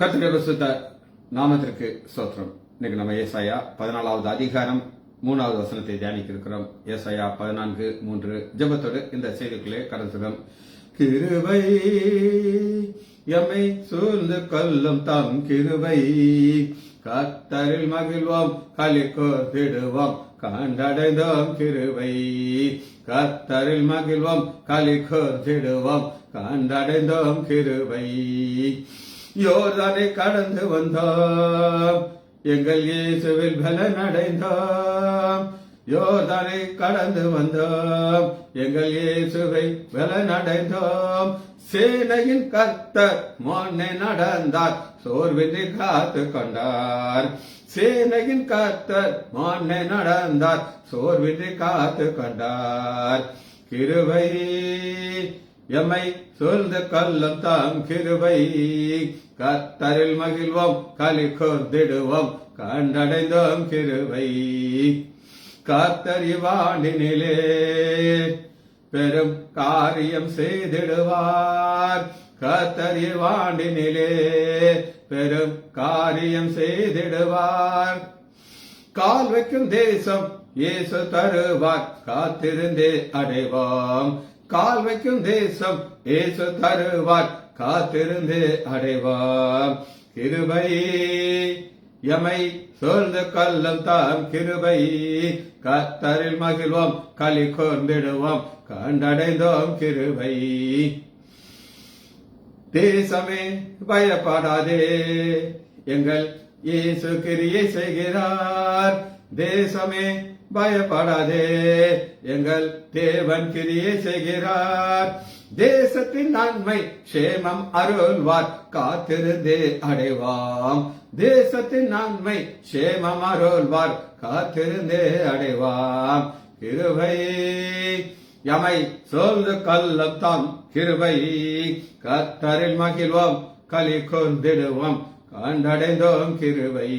கர்த்தருடைய பரிசுத்த நாமத்திற்கு ஸ்தோத்திரம். இன்னைக்கு நம்ம ஏசாயா 14வது அதிகாரம் 3வது வசனத்தை தியானிக்க இருக்கிறோம். ஏசாயா 14:3 ஜெபத்தோடு இந்த செய்திக்குள்ளே கடந்துகிறோம். கிருபை எம்மை சூழ்ந்து கொள்ளும் தம் கிருபை, கர்த்தரில் மகிழ்வோம் களி கோர்த்திடுவோம் கண்டடைந்தோம் கிருபை. கர்த்தரில் மகிழ்வோம் களி கோர்த்திடுவோம் கண்டடைந்தோம் கிருபை. யோர்தானை கடந்து வந்தோம் எங்கள் இயேசுவில் பலன் அடைந்தோம். யோர்தானை கடந்து வந்தோம் எங்கள் இயேசுவை பலன் அடைந்தோம். சேனையின் கர்த்தர் முன்னே நடந்தார், சோர்வின்றி காத்து கொண்டார். சேனையின் கர்த்தர் முன்னே நடந்தார், சோர்வின்றி காத்து கொண்டார். கிருபை எம்மை சூழ்ந்து கொள்ளும் தாம் கிருபை, கர்த்தரில் மகிழ்வோம் களி கோர்ந்திடுவோம் கண்டடைந்தோம் கிருபை. கர்த்தர் இவ்வாண்டினிலே பெரும் காரியம் செய்திடுவார். கர்த்தர் இவ்வாண்டினிலே பெரும் காரியம் செய்திடுவார். கால் வைக்கும் தேசம் இயேசு தருவார், காத்திருந்தே அடைவோம். கால் வைக்கும் தேசம் இயேசு தருவார், காத்திருந்தே அடைவோம். கிருபை எமை சூழ்ந்து கொள்ளும் தாம் கிருபை, கர்த்தரில் மகிழ்வோம் களி கோர்ந்திடுவோம் கண்டடைந்தோம் கிருபை. தேசமே பயப்படாதே, எங்கள் இயேசு கிரியை செய்கிறார். தேசமே பயப்படாதே, எங்கள் தேவன் கிரியை செய்கிறார். தேசத்தின் நன்மை சேமம் அருள்வார், காத்திருந்தே அடைவாம். தேசத்தின் நன்மை சேமம் அருள்வார், காத்திருந்தே அடைவாம். கிருபை எமை சூழ்ந்து கொள்ளும் தாம் கிருபை, கர்த்தரில் மகிழ்வோம் களி கோர்ந்திடுவோம் கண்டடைந்தோம் கிருபை.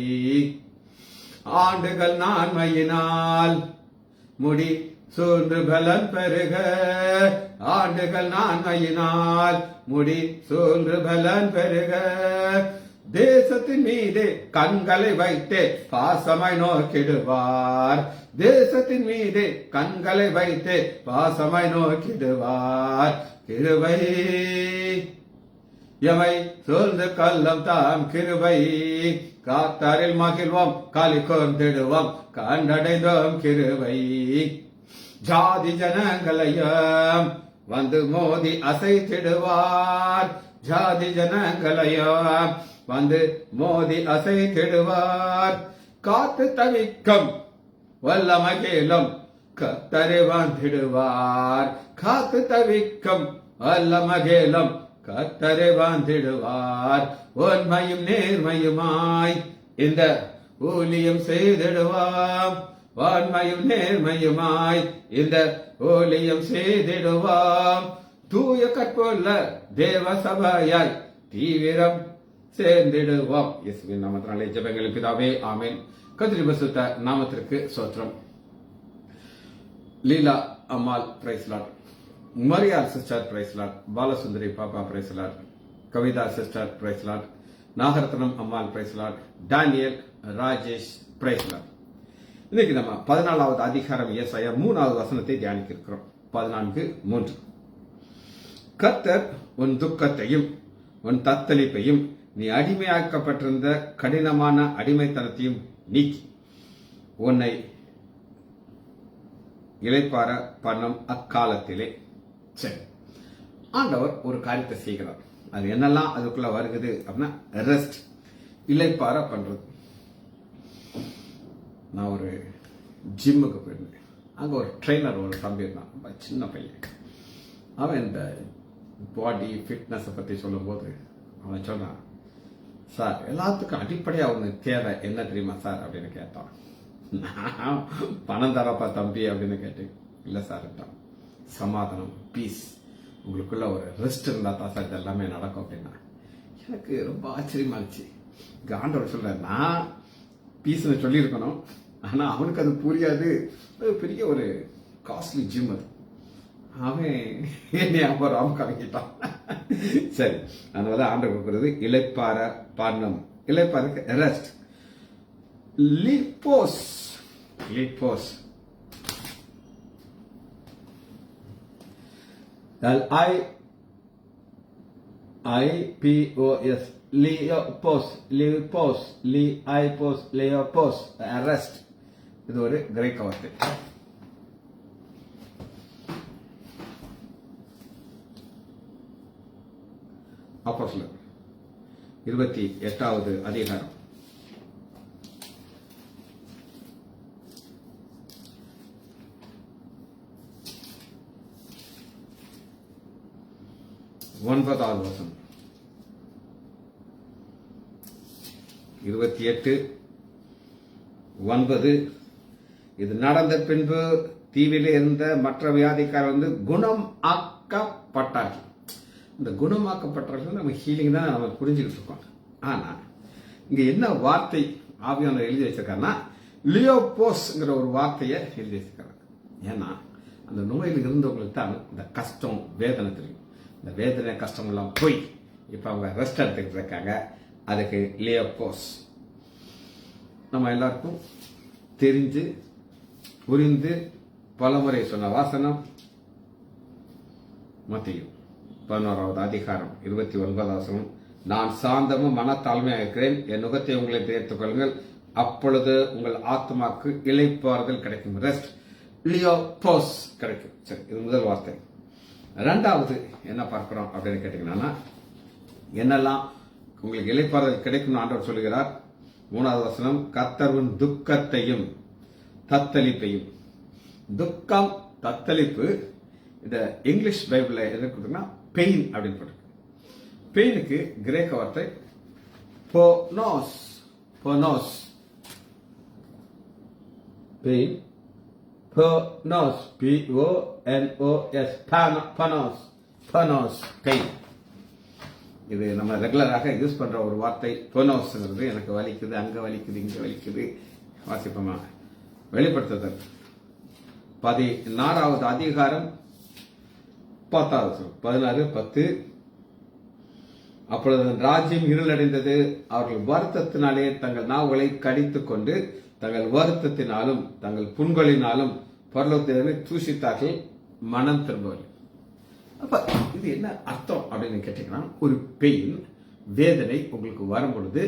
ஆண்டுகள் நான்மையினால் முடி சூழ்ந்து பலன் பெருக, ஆண்டுகள் நான்மையினால் முடி சூழ்ந்து பலன் பெருக. தேசத்தின் மீது கண்களை வைத்தே பாசமாய் நோக்கிடுவார். தேசத்தின் மீது கண்களை வைத்தே பாசமாய் நோக்கிடுவார். கிருபை எமை சூழ்ந்து கொள்ளும் தாம் கிருபை, கர்த்தரில் மகிழ்வோம் களி கோர்ந்திடுவோம் கண்டடைந்தோம் கிருபை. ஜாதி ஜனங்களையும் வந்து மோதி அசைத்திடுவார். ஜாதி ஜனங்களையும் வந்து மோதி அசைத்திடுவார். காத்து தவிக்கும் வல்லமகிலும் கர்த்தரை வாழ்ந்திடுவார். காத்து தவிக்கும் வல்லமகிலும் கர்த்தரை வாழ்ந்திடுவார். உண்மையும் நேர்மையுமாய் இந்த ஊழியம் செய்திடுவாம். வான்மையும் நேர்மையுமாய் இந்த ஊழியம் செய்திடுவாம். தூய கற்புள்ள தேவ சபையாய் தீவிரம் சேர்ந்திடுவோம். இயேசுவின் நாமத்தினாலே ஜெபங்கள் பிதாவே, ஆமென். கர்த்தருடைய பரிசுத்த நாமத்திற்கு ஸ்தோத்திரம். Leela Ammal praise Lord, Mariyal sister praise Lord, Balasundari Pappa praise Lord, Kavitha sister praise Lord, Nagarathnam Ammal praise Lord, Daniel Rajesh praise Lord. இன்னைக்கு நம்ம 14வது அதிகாரம் ஏசாயா 3வது வசனத்தை தியானிக்க இருக்கிறோம். 14:3 கர்த்தர் உன் துக்கத்தையும் உன் தத்தளிப்பையும் நீ அடிமையாக்கப்பட்டிருந்த கடினமான அடிமைத்தனத்தையும் நீக்கி உன்னை இளைப்பார பண்ணும் அக்காலத்திலே. சரி, ஆண்டவர் ஒரு காரியத்தை செய்கிறார். அது என்னெல்லாம் அதுக்குள்ள வருகிறது அப்படின்னா, ரெஸ்ட், இளைப்பார பண்றது. நான் ஒரு ஜிம்முக்கு போயிருந்தேன். அங்கே ஒரு ட்ரெயினர் ஒரு தம்பி இருந்தான், ரொம்ப சின்ன பையன். அவன் இந்த பாடி ஃபிட்னஸை பற்றி சொல்லும்போது அவன் சொன்னான், சார் எல்லாத்துக்கும் அடிப்படையாக ஒன்று தேவை என்ன தெரியுமா சார் அப்படின்னு கேட்டான். நான் பணம் தரப்பா தம்பி அப்படின்னு கேட்டேன். இல்லை சார், சமாதானம், பீஸ், உங்களுக்குள்ள ஒரு ரெஸ்ட் இருந்தால் தான் சார் இது எல்லாமே நடக்கும் அப்படின்னா. எனக்கு ரொம்ப ஆச்சரியமா இருந்துச்சு. ஆண்டவர் சொல்ற, நான் பீஸ்ன்னு சொல்லியிருக்கணும், ஆனா அவனுக்கு அது புரியாது. பெரிய ஒரு காஸ்ட்லி ஜிம் அது. அவன் என்னை அப்போ ராம் கலங்கிட்டான். சரி, அதனால ஆண்டவர் கொடுக்கிறது இளைப்பாற பண்ணம். இளைப்பாறக்கு ரெஸ்ட். லிப்போஸ். லிப்போஸ். L-I-P-O-S. லியோபோஸ். லிப்போஸ். லிஐபோஸ். லியோபோஸ். ரெஸ்ட். இது ஒரு கிரேக்க வார்த்தை. அப்போஸ்தலர் 28வது அதிகாரம். ஒன்பதாவது வசனம். 28:9. இது நடந்த பின்பு தீவிலே இருந்த மற்ற வியாதிக்காரர் குணம் ஆக்கப்பட்டார்கள். இந்த குணமாக்கப்பட்டவர்கள் நம்ம ஹீலிங் தான் நம்ம புரிஞ்சுக்கிட்டு இருக்கோம். ஆனா இங்க என்ன வார்த்தை ஆவியானவர் எழுதி வச்சிருக்காருன்னா லியோபோஸ்ங்கிற ஒரு வார்த்தையை எழுதி வச்சிருக்காரு. ஏன்னா அந்த நோயில் இருந்தவங்களுக்கு தான் இந்த கஷ்டம் வேதனை தெரியும். இந்த வேதனை கஷ்டம் எல்லாம் போய் இப்ப அவங்க ரெஸ்ட் எடுத்துக்கிட்டு இருக்காங்க. அதுக்கு லியோபோஸ். நம்ம எல்லாருக்கும் தெரிஞ்சு புரிந்து பலமுறை சொன்ன வாசனம் மத்தேயு 11வது அதிகாரம் 29வது வசனம். நான் சாந்தமும் மனத்தாழ்மையாக இருக்கிறேன், என் நுகத்தை உங்களை தேர்த்துக் கொள்ளுங்கள், அப்பொழுது உங்கள் ஆத்மாக்கு இளைப்பாறுதல் கிடைக்கும். ரெஸ்ட். லியோபோஸ் கிடைக்கும். சரி, இது முதல் வார்த்தை. ரெண்டாவது என்ன பார்க்கிறோம் அப்படின்னு கேட்டீங்கன்னா, என்னெல்லாம் உங்களுக்கு இளைப்பாறுதல் கிடைக்கும் ஆண்டவர் சொல்லுகிறார். 3வது வசனம். கர்த்தரின் துக்கத்தையும் தத்தளிப்பையும். துக்கம் தத்தளிப்பு இந்த இங்கிலீஷ் பைபிள்ல எதிர்க்குதுன்னா பெயின் அப்படின்னு போட்டு. பெயினுக்கு கிரேக்க வார்த்தை போனோஸ். போனோஸ். பெயின். போனோஸ். PONOS. பனோஸ். பனோஸ். பெயின். இது நம்ம ரெகுலராக யூஸ் பண்ற ஒரு வார்த்தை. போனோஸ்ங்கிறது எனக்கு வலிக்குது, அங்க வலிக்குது, இங்க வலிக்குது. வாசிப்போமா? வெளிப்படுத்துதல் 14வது அதிகாரம் 10வது 16:10. அப்பொழுது ராஜ்யம் இருளடைந்தது, அவர்கள் வருத்தத்தினாலே தங்கள் நாவுகளை கடித்துக் கொண்டு தங்கள் வருத்தத்தினாலும் தங்கள் புண்களினாலும் பரலோகத்தை தூஷித்தார்கள், மனம் திரும்பவில்லை. அப்ப இது என்ன அர்த்தம் அப்படின்னு கேட்டீங்கன்னா, ஒரு பெயின் வேதனை உங்களுக்கு வரும் பொழுது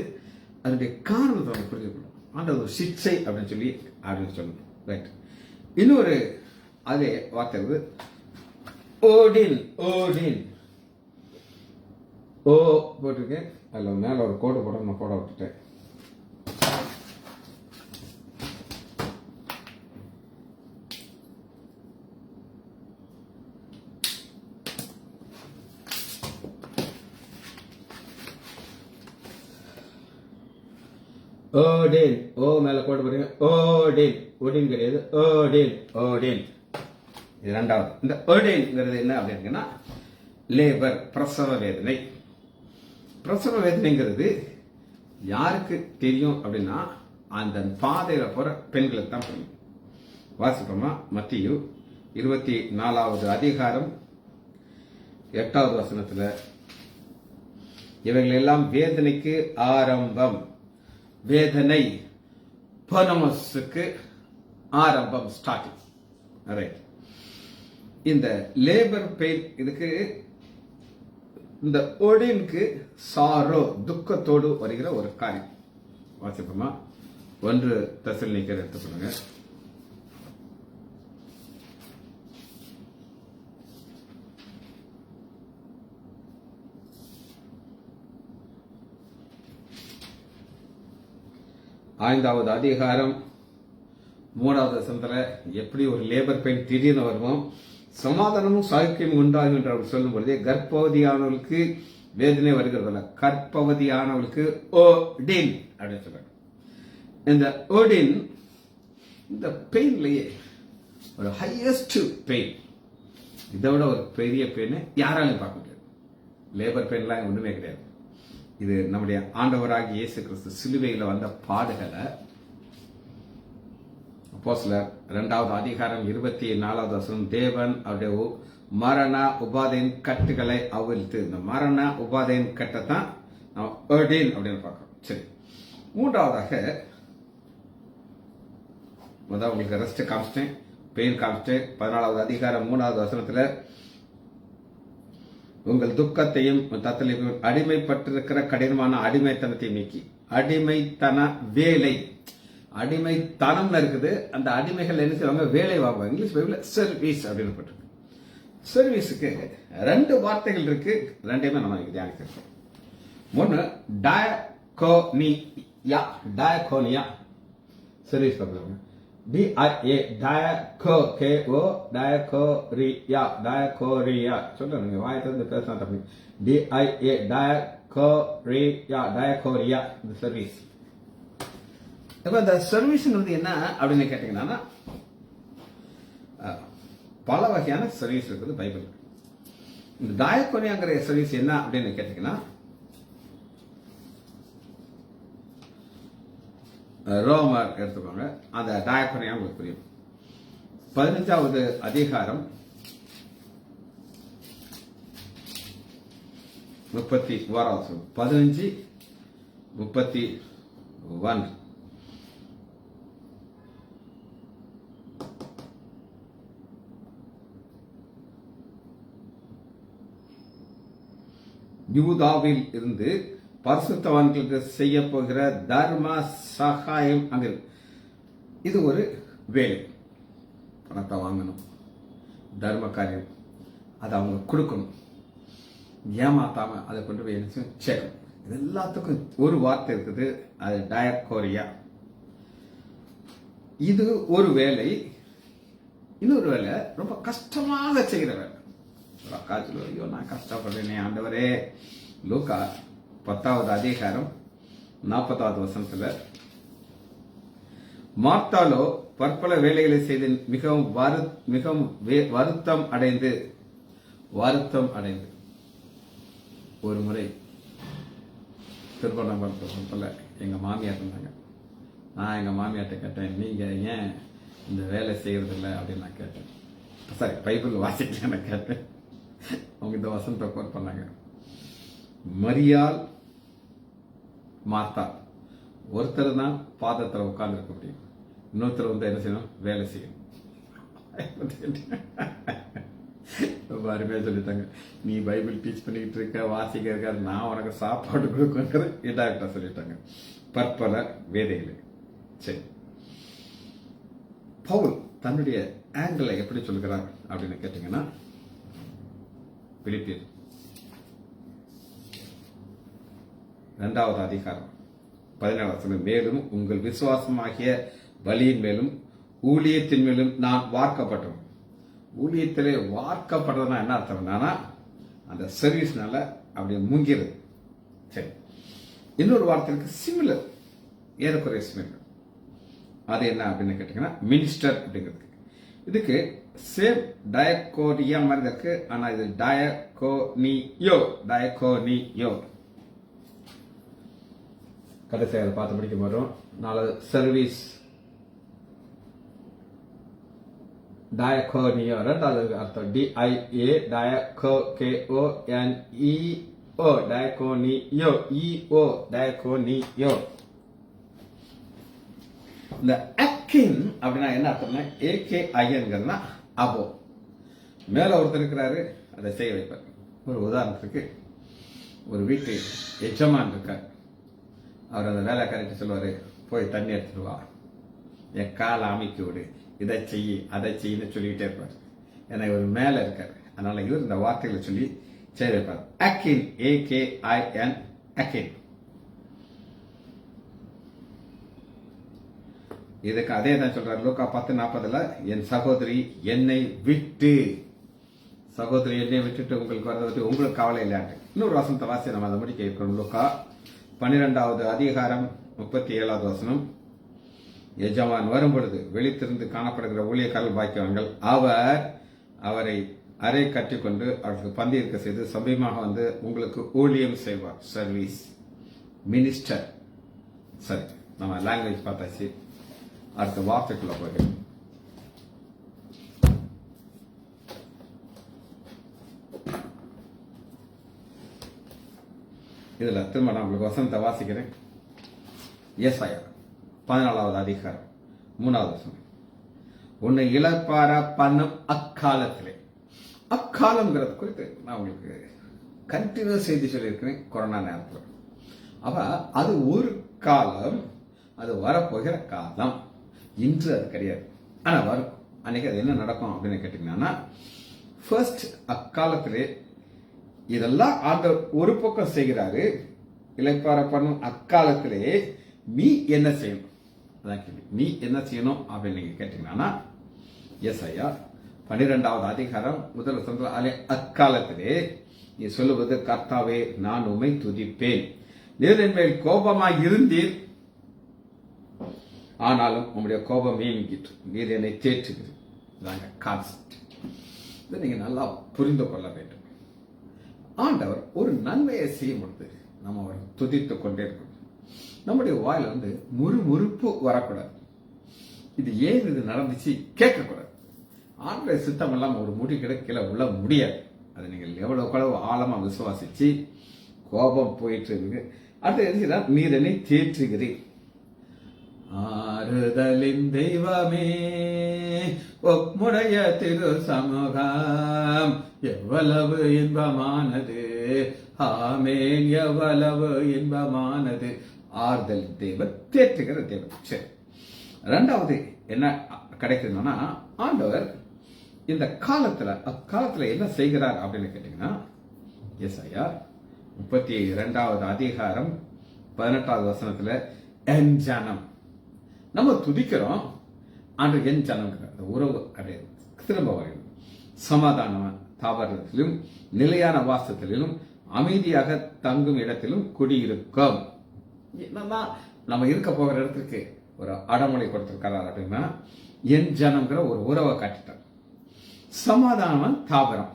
அதனுடைய காரணத்தை நம்ம புரிஞ்சுக்கணும். ஆண்டவர் ஒரு சிக்ஷை அப்படின்னு சொல்லணும். ரைட். இன்னொரு அதே வார்த்தை ஓடின். ஓடின். ஓ போட்டிருக்கேன். அதில் மேல ஒரு கோடு போட நான் போட விட்டுட்டேன். ஓடேன். ஓ மேல கோடு போடுங்க. ஓடேன். ஓடின் கிடையாது. ஓடேன். ஓடேன். இது ரெண்டாவது. இந்த ஓடேன்ங்கிறது என்ன அப்படின்னா லேபர், பிரசவ வேதனை. பிரசவ வேதனைங்கிறது யாருக்கு தெரியும் அப்படின்னா அந்த பாதையில போற பெண்களுக்கு தான் தெரியும். வாசிப்போமா? மத்தேயு 24வது அதிகாரம் 8வது வசனத்துல, இவைகள் எல்லாம் வேதனைக்கு ஆரம்பம். வேதனை பனமஸுக்கு ஆரம்பம், ஸ்டார்டிங். ரைட். இந்த லேபர் பெயின் இதுக்கு இந்த ஒடினுக்கு சாரோ, துக்கத்தோடு வருகிற ஒரு காரியம். வாசிப்போமா? 1 தெசலோனிக்கர் எடுத்துக்கொள்ளுங்க. ஐந்தாவது அதிகாரம் 3வது வசனத்துல எப்படி ஒரு லேபர் பெயின் திடீர்னு வருமோ, சமாதானமும் சாக்கியமும் உண்டாகும் என்று அவர் சொல்லும் பொழுதே கர்ப்பவதியானவர்களுக்கு வேதனை வருகிறதில்ல, கர்ப்பவதியானவர்களுக்கு ஓடின் அப்படின்னு சொல்றாங்க. இந்த ஓடின் இந்த பெயின்லயே ஒரு ஹையஸ்ட் பெயின், இதை விட ஒரு பெரிய பெயின் யாராலையும் பார்க்க முடியாது. லேபர் பெயின்லாம் ஒண்ணுமே கிடையாது. இது நம்முடைய ஆண்டவராகிய இயேசு கிறிஸ்து சிலுவையில் வந்த பாடுகளை அப்போஸ்தலர் 2வது அதிகாரம் 24வது வசனம், தேவன் அவருடைய மரண உபாதையின் கட்டுகளை அவிழ்த்து. இந்த மரண உபாதையின் கட்டை தான் நம்ம அப்படின்னு பார்க்கிறோம். சரி, மூன்றாவதாக முதல் உங்களுக்கு ரெஸ்ட் காமிச்சிட்டேன், பெயின் காமிச்சிட்டேன். 14வது அதிகாரம் 3வது வசனத்துல உங்கள் துக்கத்தையும் தத்தளிப்பையும் அடிமைப்பட்டிருக்கிற கடினமான அடிமைத்தனத்தை நீக்கி, அடிமைத்தன வேலை, அடிமைத்தனம் இருக்குது. அந்த அடிமைகள் என்ன செய்வாங்க? வேலை வாங்குவாங்க. இங்கிலீஷ் பைபிள்ல சர்வீஸ் அப்படின்னு போட்டிருக்கு. சர்வீஸுக்கு 2 வார்த்தைகள் இருக்கு, ரெண்டையுமே நம்ம தியானிக்கிறோம். ஒன்னு டயகோனியா, டயகோனியா சர்வீஸ் பண்றவங்க. DIA டயகோ டயகோரியா, டயகோரியா சொல்லுங்க, வாயை திறந்து பேசலாம் தம்பி. DIA டயகோரியா, டயகோரியா இந்த சர்வீஸ். இப்ப இந்த சர்வீஸ் என்ன அப்படின்னு கேட்டீங்கன்னா, பல வகையான சர்வீஸ் இருக்குது பைபிள். இந்த டயகோனியாங்கிற சர்வீஸ் என்ன அப்படின்னு கேட்டீங்கன்னா, ரோமர் எடுத்துக்கோங்க, அந்த டயகோனியா உங்களுக்கு புரியும். 15வது அதிகாரம் 31 15:31 யூதாவில் இருந்து பரிசுத்தவான்களுக்கு செய்ய போகிற தர்ம சகாயம் அங்க. இது ஒரு வேலை. பணத்தை வாங்கணும், தர்ம காரியம், அதை அவங்க கொடுக்கணும், ஏமாத்தாம அதை கொண்டு போய் என்ன சேர்க்கணும். இது எல்லாத்துக்கும் ஒரு வார்த்தை இருக்குது, அது டயகோரியா. இது ஒரு வேலை. இன்னொரு வேலை ரொம்ப கஷ்டமாக செய்கிற வேலை. காய்ச்சல், ஐயோ நான் கஷ்டப்படுறேனே ஆண்டவரே. லூக்கா 10வது அதிகாரம் 40வது வசனத்துல, மார்த்தாலோ பற்பல வேலைகளை செய்து மிகவும் வருத்தம் அடைந்து ஒரு முறை திருப்பணம்பலத்துல எங்க மாமியார் இருந்தாங்க. நான் எங்க மாமியார்ட்ட கேட்டேன், நீங்க ஏன் இந்த வேலை செய்யறது இல்லை அப்படின்னு நான் கேட்டேன். சரி, பைபிள் வாசிக்கல கேட்டேன். அவங்க இந்த வசனத்தை கோட் பண்ணாங்க. மரியாள் மார்த்தா ஒருத்தர் தான் பாதத்தில் உட்கார்ந்து இருக்க முடியும், இன்னொருத்தர் வந்து என்ன செய்யணும்? வேலை செய்யணும். ரொம்ப அருமையா சொல்லிட்டாங்க. நீ பைபிள் டீச் பண்ணிட்டு இருக்க, வாசிக்க இருக்க, நான் உனக்கு சாப்பாடு கொடுக்குறது இதாகிட்ட சொல்லிட்டாங்க. பற்பல வேதைகளை. சரி, பவுல் தன்னுடைய ஆங்கிளை எப்படி சொல்கிறார் அப்படின்னு கேட்டீங்கன்னா, பிலிப்பியர் 2வது அதிகாரம் 17வது வசனம், மேலும் உங்கள் விசுவாசமாகிய பலியின் மேலும் ஊழியத்தின் மேலும் நான் வார்க்கப்பட்டோம். ஊழியத்திலே வார்க்கப்படுறதுனா என்ன அர்த்தம்னா, அந்த சர்வீஸ்னால அப்படி முங்கிறது. சரி, இன்னொரு வார்த்தைக்கு சிமிலர், ஏறக்குறைய சிமிலர். அது என்ன அப்படின்னு கேட்டீங்கன்னா, மினிஸ்டர் அப்படிங்கிறது. இதுக்கு சேம் டயகோனியா மாதிரி இருக்கு, ஆனா இது டயகோனியோ. கடைசி அதை பார்த்து படிக்க போறோம். 4 சர்வீஸ் டயகோனியோ. 2வது அர்த்தம் DIA டயகோனியோ, டயகோனியோ. இந்த அக்கின் அப்படின்னா என்ன அர்த்தம்னா, AKINங்கிறதுனா அபோ, மேல ஒருத்தர் இருக்கிறாரு, அதை செய்ய வைப்பார். ஒரு உதாரணத்துக்கு, ஒரு வீட்டு எஜமான் இருக்கார். அவர் அந்த வேலைக்காரிட்டு சொல்லுவாரு, போய் தண்ணி எடுத்துட்டு வா, என் காலை அமைக்க விடு, இதை செய்யி அதை செய்யு சொல்லிக்கிட்டே இருப்பார். ஏன்னா இவர் மேல இருக்காரு, அதனால இவர் இந்த வார்த்தைகளை சொல்லி செய்ய வைப்பார். அக்கின், AKIN, அக்கின். இதுக்கு அதே தான் சொல்றாரு லூக்கா 10:40, என் சகோதரி என்னை விட்டுட்டு உங்களுக்கு வரதை பற்றி உங்களுக்கு கவலை இல்லையாட்டு. இன்னொரு வசனத்தை வாசி நம்ம அதை முடிக்க இருக்கிறோம். லூக்கா 12வது அதிகாரம் 37வது வசனம், எஜமான் வரும்பொழுது வெளித்திருந்து காணப்படுகிற ஊழியக்காரர்கள் பாக்கியவான்கள், அவரை அறை கட்டிக்கொண்டு அவர்களுக்கு பந்தி இருக்க செய்து சமீபமாக வந்து உங்களுக்கு ஊழியம் செய்வார். Service, minister. சரி, நம்ம லாங்குவேஜ் பார்த்தாச்சு. அடுத்த வார்த்தைக்குள்ள போகிறோம். இதில் திரும்ப நான் உங்களுக்கு வசனத்தை வாசிக்கிறேன். ஏசாயா 14வது அதிகாரம் 3வது வசனம். உன்னை இளைப்பாற பண்ணும் அக்காலத்திலே. அக்காலம்ங்கிறது குறித்து நான் உங்களுக்கு கண்டினியூஸ் செய்தி சொல்லியிருக்கிறேன் கொரோனா நேரத்தில். அப்ப அது ஒரு காலம், அது வரப்போகிற காலம். இன்று அது கிடையாது, ஆனா வரும். அன்னைக்கு அது என்ன நடக்கும் அப்படின்னு கேட்டீங்கன்னா, ஃபர்ஸ்ட் அக்காலத்திலே இதெல்லாம் ஆண்டவர் ஒரு பக்கம் செய்கிறாரு. இளைப்பாற பண்ணும் அக்காலத்திலே நீ என்ன செய்யணும், அதான் கேள்வி. நீ என்ன செய்யணும் அப்படின்னு நீங்க கேட்டீங்கன்னா, ஏசாயா 12வது அதிகாரம் 1 வசனத்திலே அக்காலத்திலே நீ சொல்லுவது, கர்த்தாவே நான் உம்மை துதிப்பேன், நீர் என் மேல் கோபமாய் இருந்தீர், ஆனாலும் உங்களுடைய கோபம் நீங்கிட்டு நீர் என்னை தேற்றுகிறீர். இதாங்க கான்செப்ட். இதை நீங்க நல்லா புரிந்து கொள்ள வேண்டும். ஆண்டவர் ஒரு நன்மையை செய்யும் பொழுது நம்ம அவரை துதித்துக் கொண்டே இருக்கணும். நம்முடைய வாயில முறுமுறுப்பு வரக்கூடாது. இது ஏன் இது நடந்துச்சு கேட்கக்கூடாது. ஆண்டவருடைய சித்தம் எல்லாம் ஒரு முடி கிடைக்கல உள்ள முடியாது. அதை நீங்கள் எவ்வளவு ஆழமா விசுவாசிச்சு கோபம் போயிட்டு இருக்கு. அடுத்து எழுதினா, நீர் என்னை தேற்றுகிறீர். ஆறுதலின் தெய்வமே ஒப்புடைய திரு சமூகம் எவ்வளவு இன்பமானது, ஆமேன் எவ்வளவு இன்பமானது. ஆறுதலின் தெய்வம், தேற்றுகிற தெய்வம். சரி, இரண்டாவது என்ன கிடைக்குதுன்னா, ஆண்டவர் இந்த அக்காலத்துல என்ன செய்கிறார் அப்படின்னு கேட்டீங்கன்னா, ஏசாயா 32வது அதிகாரம் 18வது வசனத்துல, என் ஜனம். நம்ம துதிக்கிறோம், ஆண்டு என் ஜனம் உறவு கிடையாது. திரும்ப வரையும் சமாதான தாவரத்திலும் நிலையான வாசத்திலும் அமைதியாக தங்கும் இடத்திலும் குடியிருக்கும். என்னன்னா, நம்ம இருக்க போகிற இடத்துக்கு ஒரு அடமொழி கொடுத்திருக்காரு அப்படின்னா, என் ஜனம்ங்கிற ஒரு உறவை காட்டிட்டார். சமாதானமான தாவரம்.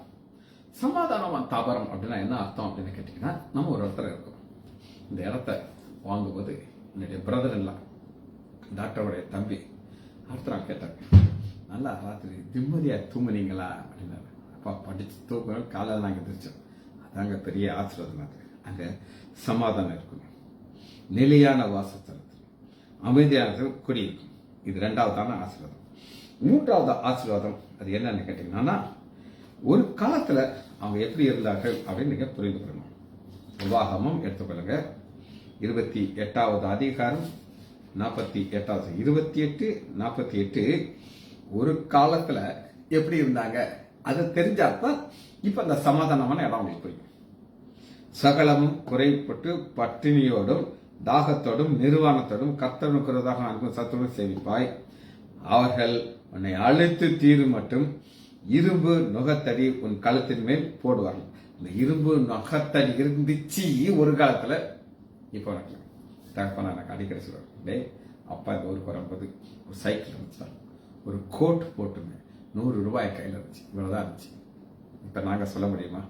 சமாதானமான தாவரம் அப்படின்னா என்ன அர்த்தம் அப்படின்னு கேட்டீங்கன்னா, நம்ம ஒரு இடத்துல இருக்கோம். இந்த இடத்த வாங்கும்போது என்னுடைய பிரதர் எல்லாம் டாக்டருடைய தம்பி அடுத்த நாள் கேட்டாங்க, நல்லா ராத்திரி நிம்மதியா தூங்குனீங்களா அப்படின்னாரு. அப்பா படிச்சு தூங்க காலையில் நாங்கள் எதிர்த்தோம். அதாங்க பெரிய ஆசீர்வாதம். அங்க சமாதானம் இருக்கணும், நிலையான வாசத்தலத்தில் அமைதியான குடியிருக்கும். இது 2வதான ஆசீர்வாதம். 3வது ஆசீர்வாதம் அது என்னன்னு கேட்டீங்கன்னா, ஒரு காலத்துல அவங்க எப்படி இருந்தார்கள் அப்படின்னு நீங்க புரிந்து கொள்ளணும். உபாகமம் எடுத்துக்கொள்ளுங்க, 28வது அதிகாரம் 48வது 28, 48. ஒரு காலத்துல எப்படி இருந்தாங்க அது தெரிஞ்சாதான் இப்ப அந்த சமாதானமான இடம் உங்களுக்கு புரியும். சகலமும் குறைப்பட்டு பட்டினியோடும் தாகத்தோடும் நிர்வாணத்தோடும் கர்த்தனுக்கு விரோதமாக அனுப்பும் சத்துருவை சேவிப்பாய். அவர்கள் உன்னை அழுத்து தீரும் மட்டும் இரும்பு நுகத்தடி உன் கழுத்தின் மேல் போடுவார்கள். இந்த இரும்பு நுகத்தடி இருந்துச்சு ஒரு காலத்துல. இப்போ தகப்பனா எனக்கு அடிக்கடி சொல்லுவாங்க, டே அப்பா இந்த ஊருக்கு வரும்போது ஒரு சைக்கிள் இருந்துச்சு, ஒரு கோட் போட்டுங்க, 100 ரூபாய் கையில் இருந்துச்சு, இவ்வளவுதான் இருந்துச்சு. இப்ப நாங்க சொல்ல முடியுமா?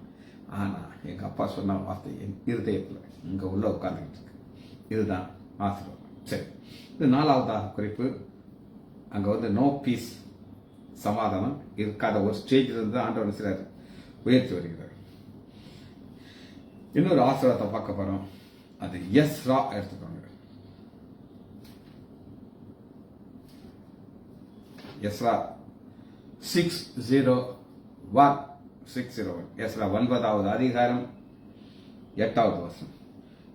ஆனா எங்க அப்பா சொன்ன வார்த்தை என் இருதயத்துல இங்க உள்ள உட்கார்ந்துட்டு இருக்கு. இதுதான் ஆசீர்வாதம். சரி, இது 4வது குறிப்பு. அங்க நோ பீஸ், சமாதானம் இருக்காத ஒரு ஸ்டேஜ் இருந்து ஆண்டவர் சிலர் உயர்த்தி வருகிறார். இன்னொரு ஆசீர்வாதத்தை பார்க்க போறோம். அது எஸ்ரா எடுத்துக்கோங்க. எஸ்ரா 601 எஸ்ரா 9வது அதிகாரம் 8வது வசனம்.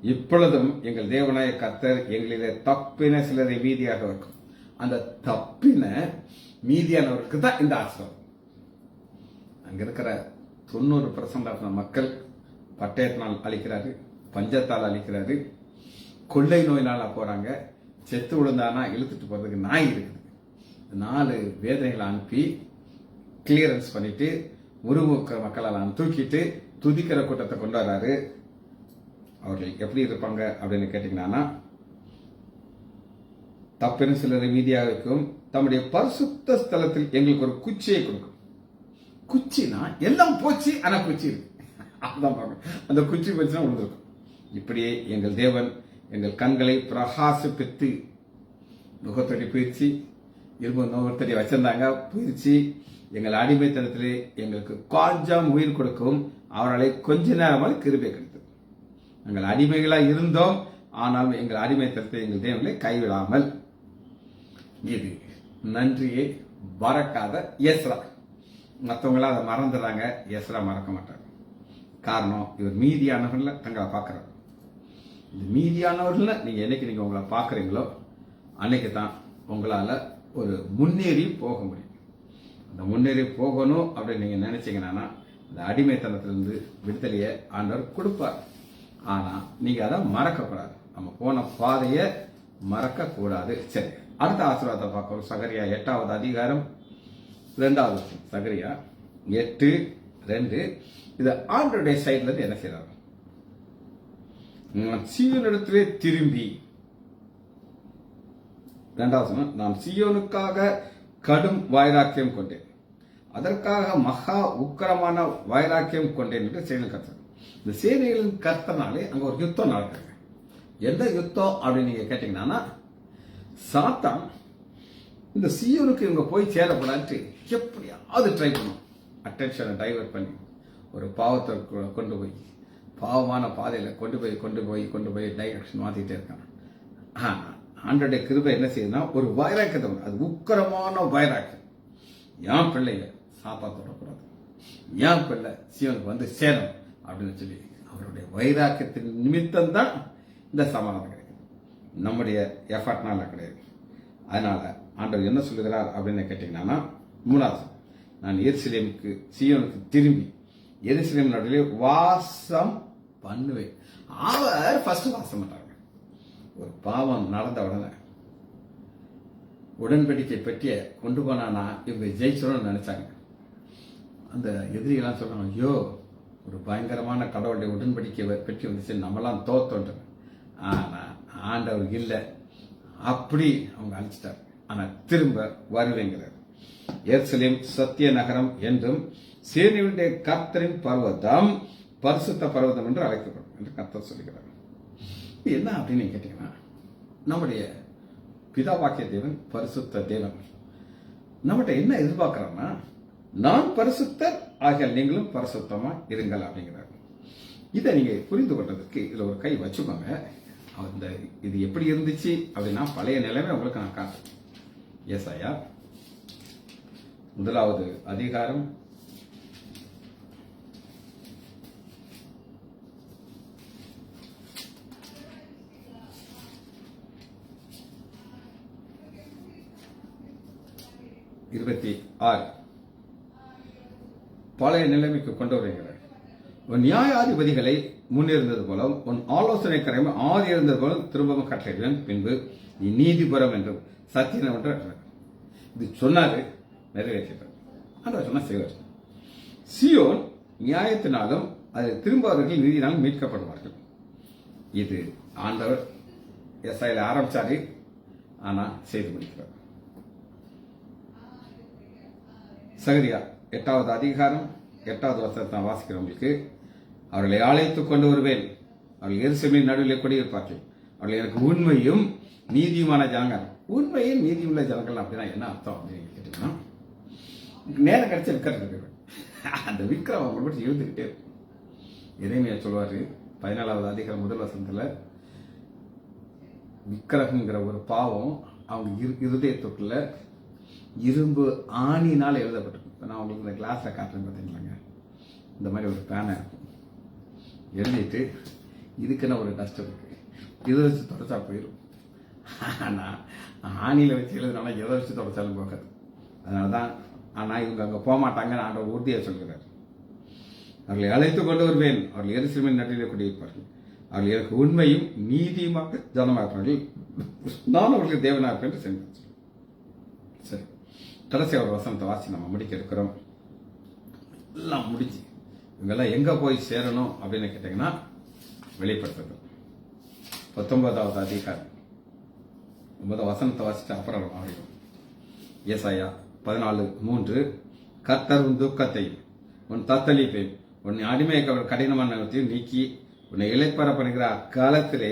இப்பொழுதும் எங்கள் தேவனாய கர்த்தர் எங்களிலே தப்பின சிலரை மீதியாக வைக்கும். அந்த தப்பின மீதியானவருக்கு தான் இந்த ஆசீர்வாதம். அங்க இருக்கிற 90% மக்கள் பட்டயத்தினால் அழிக்கிறாரு, பஞ்சத்தால் அழிக்கிறாரு, கொள்ளை நோயினால போறாங்க, செத்து விழுந்தானா இழுத்துட்டு போறதுக்கு நாய் இருக்குது. 4 வேதனைகளை அனுப்பி கிளியரன்ஸ் பண்ணிட்டு முறுமுக்கிற மக்களெல்லாம் தூக்கிட்டு துதிக்கிற கூட்டத்தை கொண்டு வராரு. அவர்கள் எப்படி இருப்பாங்க அப்படின்னு கேட்டீங்கன்னா, தப்பின சிலரை மீதியாக வைக்கும், தம்முடைய பரிசுத்த ஸ்தலத்தில் எங்களுக்கு ஒரு குச்சியை கொடுக்கும். குச்சினா எல்லாம் போச்சு, ஆனா குச்சி இருக்கு. அந்த குச்சி போச்சுன்னா விழுந்திருக்கும். இப்படியே எங்கள் தேவன் எங்கள் கண்களை பிரகாசிப்பித்து, நுகத்தடி போயிடுச்சு, இரும்பு நுகத்தடி வச்சிருந்தாங்க போயிடுச்சு, எங்கள் அடிமைத்தனத்திலே எங்களுக்கு கொஞ்சம் உயிர் கொடுக்கவும் அவர்களை கொஞ்ச நேரமாக கிருபை கிடைத்தது. நாங்கள் அடிமைகளாக இருந்தோம், ஆனாலும் எங்கள் அடிமைத்தனத்தை எங்கள் தேவனை கைவிடாமல். இது நன்றியை மறக்காத எஸ்ரா. மற்றவங்களாம் அதை மறந்துடுறாங்க, எஸ்ரா மறக்க மாட்டாங்க. காரணம், இவர் மீதியானவர்கள் தங்களை பார்க்குறாரு. இந்த மீதியானவர்கள் நீங்க உங்களை பார்க்குறீங்களோ அன்னைக்கு தான் உங்களால் ஒரு முன்னேறி போக முடியும். அந்த முன்னேறி போகணும் அப்படின்னு நீங்க நினைச்சீங்கன்னா இந்த அடிமைத்தனத்திலிருந்து விடுதலையை ஆண்டவர் கொடுப்பார். ஆனா நீங்க அதை மறக்கக்கூடாது. நம்ம போன பாதையை மறக்க கூடாது. சரி, அடுத்த ஆசீர்வாதத்தை பார்க்கிறோம். சகரியா 8வது அதிகாரம் 2வது வசனம். சகரியா 8:2. இது ஆண்டவருடைய சைட்ல இருந்து என்ன செய்யறாரு? சீயோனிடத்திலே திரும்பி, 2வது வசனம், நான் சீயோனுக்காக கடும் வைராக்கியம் கொண்டேன், அதற்காக மகா உக்கிரமான வைராக்கியம் கொண்டேன் என்று சேனைகள் கர்த்தர். இந்த சேனைகளின் கர்த்தனாலே அங்க ஒரு யுத்தம் நடக்குது. எந்த யுத்தம் அப்படின்னு நீங்க கேட்டீங்கன்னா, சாத்தான் இந்த சீயோனுக்கு இவங்க போய் சேரப்படாது எப்படியாவது ட்ரை பண்ணும். அட்டென்ஷனை டைவர்ட் பண்ணி ஒரு பாவத்தை கொண்டு போய் பாவமான பாதையில கொண்டு போய் டைரக்ஷன் மாத்திட்டே இருக்காங்க. ஆண்டோடைய கிருபை என்ன செய்யுதுன்னா ஒரு வைராக்கியத்தை, அது உக்கரமான வைராக்கியம். என் பிள்ளைய சாப்பா தொடக்கூடாது, என் பிள்ளை சீவனுக்கு வந்து சேரும் அப்படின்னு சொல்லி அவருடைய வைராக்கியத்தின் நிமித்தம் தான் இந்த சமாதானம் கிடைக்கும். நம்முடைய எஃபர்ட்னால கிடையாது. அதனால ஆண்டவர் என்ன சொல்லுகிறார் அப்படின்னு கேட்டீங்கன்னா, 3வது, நான் எருசலேமுக்கு சீயோனுக்கு திரும்பி எருசலேம் நடுவிலே வாசம் பண்ணுவேன். அவர் ஃபர்ஸ்ட் வாசம் பண்றாங்க. ஒரு பாவம் நடந்த உடனே உடன்படிக்கை பெட்டியை கொண்டு போனானா இவங்க ஜெயிச்சிடணும்னு நினைச்சாங்க. அந்த எதிரிகளாம் சொல்றாங்க, ஐயோ ஒரு பயங்கரமான கடவுளுடைய உடன்படிக்கை பெட்டி வந்துச்சு, நம்மளாம் தோத்தோன்ற. ஆனா ஆண்டவர் இல்லை, அப்படி அவங்க அழிச்சிட்டார். ஆனா திரும்ப வருவேங்கிறார். எருசலேம் சத்திய நகரம் என்றும் சேனையுடைய கர்த்தரின் பர்வதம் பரிசுத்த பர்வதம் என்று அழைக்கப்படும் என்று கர்த்தர் சொல்லுகிறார். என்ன அப்படின்னு கேட்டீங்கன்னா, நம்முடைய பிதாவாக்கிய தேவன் பரிசுத்த தேவன் நம்மகிட்ட என்ன எதிர்பார்க்கிறான்னா, நான் பரிசுத்தர் ஆகியால் நீங்களும் பரிசுத்தமா இருங்கள் அப்படிங்கிறார். இதை நீங்க புரிந்து கொண்டதற்கு இதுல ஒரு கை வச்சுக்கோங்க. அந்த இது எப்படி இருந்துச்சு அப்படின்னா, பழைய நிலைமை உங்களுக்கு நான் காட்டுறேன். ஏசாயா 1வது அதிகாரம் 26 பழைய நிலைமைக்கு கொண்டு வருகிறார். உன் நியாயாதிபதிகளை முன்னிருந்தது போலும் உன் ஆலோசனை கரைமை ஆதி இருந்தது போலும் திரும்பவும் கட்டளையிடுவேன், பின்பு நீ நீதிபுரம் என்றும் சத்தியம் என்று இது சொன்னாரு, நிறைவேற்றார். ஆண்டவர் சொன்னா செய்வார். சியோன் நியாயத்தினாலும் அது திரும்ப அவர்கள் நீதினாலும் மீட்கப்படுவார்கள். இது ஆண்டவர் எஸ்ஐல ஆரம்பிச்சாரு, ஆனா செய்து முடிக்கிறார். சகரியா 8வது அதிகாரம் 8வது வசனத்தை வாசிக்கிறவங்களுக்கு, அவர்களை அழைத்துக் கொண்டு வருவேன், அவர்கள் எருசலேமின் நடுவில் குடியிருப்பார்கள், அவர்கள் எனக்கு உண்மையும் நீதியுமான ஜனங்கள். உண்மையும் நீதியுள்ள ஜனங்கள் அப்படின்னா என்ன அர்த்தம் அப்படின்னு கேட்டீங்கன்னா, நேரம் கிடைச்ச விற்கிறது. அந்த விக்ரம் அவங்க மட்டும் எழுந்துகிட்டே இருக்கும். எரேமியா சொல்வாரு 14வது அதிகாரம் 1 வசனத்துல, விக்கிரகங்கிற ஒரு பாவம் அவங்க இருதயத்துக்குள்ள இரும்பு ஆணினால் எழுதப்பட்டிருக்கும். நான் உங்களுக்கு இந்த கிளாஸ்ல காட்டுறேன் பார்த்தீங்களாங்க, இந்த மாதிரி ஒரு பேனை இருக்கும். எழுதிட்டு இதுக்குன்னு ஒரு டஸ்ட் இருக்கு, இதை வச்சு தொடச்சா போயிடும். ஆனா ஆணியில வச்சு எழுதுனால எதை வச்சு தொடச்சாலும் போகாது. அதனாலதான் ஆனா இவங்க அங்க போக மாட்டாங்கன்னு ஆண்டவர் உறுதியா சொல்கிறார். அவர்களை அழைத்துக் கொண்டு வருவேன், அவர்கள் எருசலேமின் நடுவிலே குடியிருப்பார்கள், அவர்கள் எனக்கு உண்மையும் நீதியுமாக ஜனமாப்பார்கள், நான் அவர்களுக்கு தேவனா இருப்பேன் என்று சென்றார். சரி, கடைசி ஒரு வசனத்தை வாசி நம்ம முடிக்க இருக்கிறோம். எல்லாம் முடிச்சு இவங்கெல்லாம் எங்க போய் சேரணும் அப்படின்னு கேட்டீங்கன்னா, வெளிப்படுத்துறது 19வது அதிகாரம் 9 வசனத்தை வாசிட்டு அப்புறம் மாறிடும். ஏசாயா 14:3, கர்த்தர் உன் துக்கத்தையும் உன் தத்தளிப்பையும் உன் அடிமை கடினமான நீக்கி உன்னை இளைப்பற பண்ணுகிற அக்காலத்திலே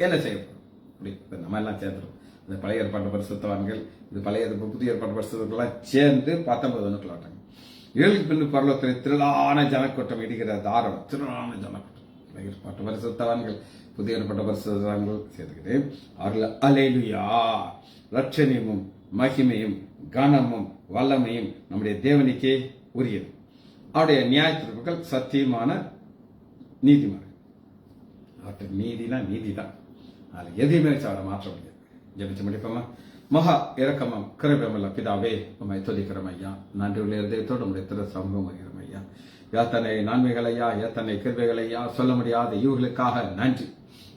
என்ன செய்யப்படும். அப்படி நம்ம எல்லாம் சேர்ந்துடும். இந்த பழைய ஏற்பாட்டு பரிசுத்தவான்கள், இது பழைய புதிய ஏற்பாட்டு பரிசுத்தெல்லாம் சேர்ந்து 19 ஆட்டாங்க. 7 பின்னு பரலோகத்தில் திரளான ஜனக்கூட்டம் இடுகிற தாரம், திரளான ஜனக்கூட்டம் பட்ட பரிசுத்தவான்கள், புதிய ஏற்பட்ட பரிசுத்தவான்கள் சேர்த்துக்கிறேன். அவர்கள் அல்லேலூயா, ரட்சணியமும் மகிமையும் கனமும் வல்லமையும் நம்முடைய தேவனுக்கே உரியது. அவருடைய நியாய தீர்ப்புகள் சத்தியமான நீதிமான். அவற்றை நீதி தான். அதில் எதையுமே வச்சு அவரை மாற்ற முடியாது. ஜெபிச்சு முடிப்போமா? மகா இரக்கமும் கிருபையுமுள்ள பிதாவே, உம்மை துதிக்கிறோம் ஐயா. நன்றி உள்ள இதயத்தோடு நம்முடைய திரு சமூகம் வருகிறோம் ஐயா. எத்தனை நன்மைகள் ஐயா, எத்தனை கிருபைகள் ஐயா, சொல்ல முடியாத இவர்களுக்காக நன்றி.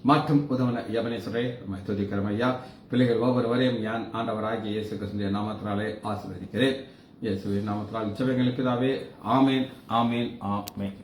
மாற்றும் உதவன யவனேஸ்வரே, உம்மை துதிக்கிறோம் ஐயா. பிள்ளைகள் ஒவ்வொருவரையும் யான் ஆண்டவராகிய இயேசு கிறிஸ்துவின் நாமத்தினாலே ஆசீர்வதிக்கிறேன். இயேசுவின் நாமத்தினால் ஜெபங்கள் பிதாவே. ஆமேன், ஆமேன், ஆமேன்.